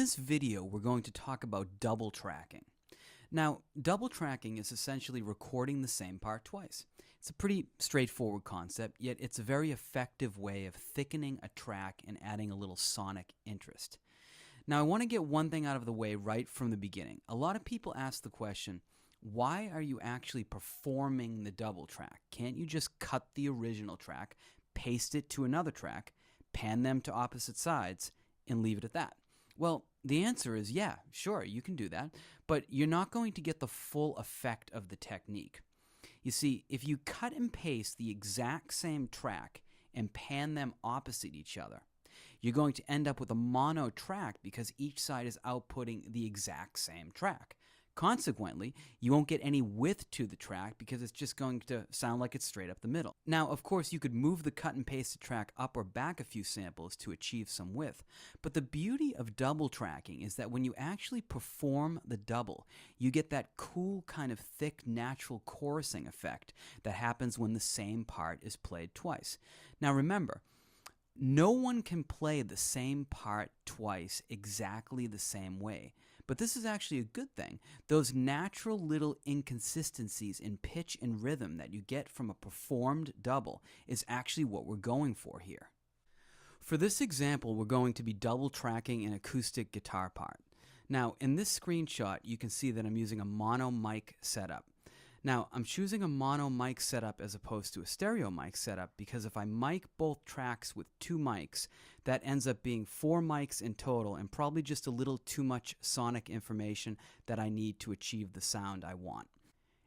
this video, we're going to talk about double tracking. Now, double tracking is essentially recording the same part twice. It's a pretty straightforward concept, yet it's a very effective way of thickening a track and adding a little sonic interest. Now, I want to get one thing out of the way right from the beginning. A lot of people ask the question, why are you actually performing the double track? Can't you just cut the original track, paste it to another track, pan them to opposite sides, and leave it at that? Well, the answer is yeah, sure, you can do that, but you're not going to get the full effect of the technique. You see, if you cut and paste the exact same track and pan them opposite each other, you're going to end up with a mono track because each side is outputting the exact same track. Consequently, you won't get any width to the track because it's just going to sound like it's straight up the middle. Now, of course, you could move the cut and pasted track up or back a few samples to achieve some width. But the beauty of double tracking is that when you actually perform the double, you get that cool kind of thick natural chorusing effect that happens when the same part is played twice. Now remember, no one can play the same part twice exactly the same way. But this is actually a good thing. Those natural little inconsistencies in pitch and rhythm that you get from a performed double is actually what we're going for here. For this example, we're going to be double tracking an acoustic guitar part. Now, in this screenshot, you can see that I'm using a mono mic setup. Now, I'm choosing a mono mic setup as opposed to a stereo mic setup because if I mic both tracks with two mics, that ends up being 4 mics in total and probably just a little too much sonic information that I need to achieve the sound I want.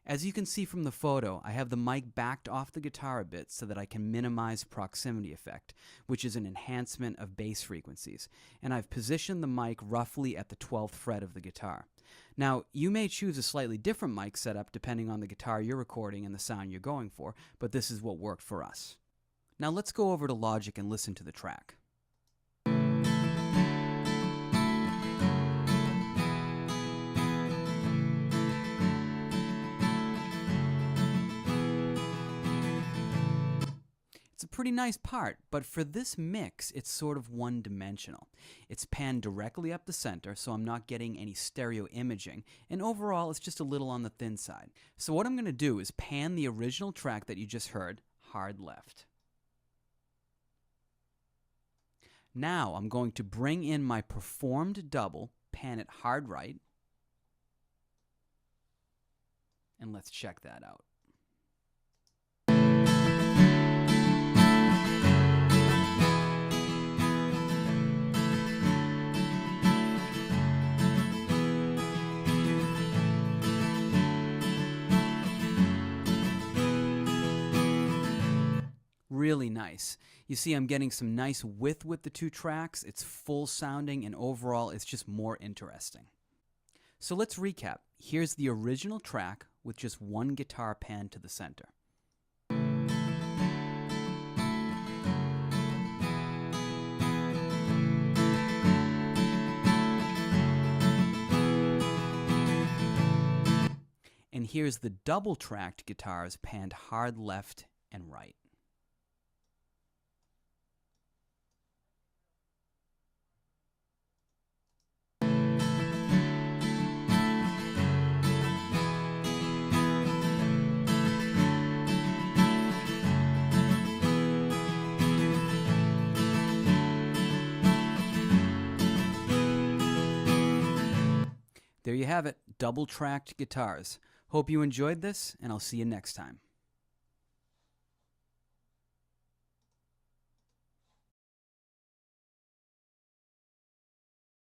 As you can see from the photo, I have the mic backed off the guitar a bit so that I can minimize proximity effect, which is an enhancement of bass frequencies, and I've positioned the mic roughly at the 12th fret of the guitar. Now, you may choose a slightly different mic setup depending on the guitar you're recording and the sound you're going for, but this is what worked for us. Now let's go over to Logic and listen to the track. It's a pretty nice part, but for this mix, it's sort of one-dimensional. It's panned directly up the center, so I'm not getting any stereo imaging, and overall, it's just a little on the thin side. So what I'm going to do is pan the original track that you just heard, hard left. Now I'm going to bring in my performed double, pan it hard right, and let's check that out. Really nice. You see, I'm getting some nice width with the two tracks. It's full sounding, and overall, it's just more interesting. So let's recap. Here's the original track with just one guitar pan to the center. And here's the double-tracked guitars panned hard left and right. There you have it, double-tracked guitars. Hope you enjoyed this, and I'll see you next time.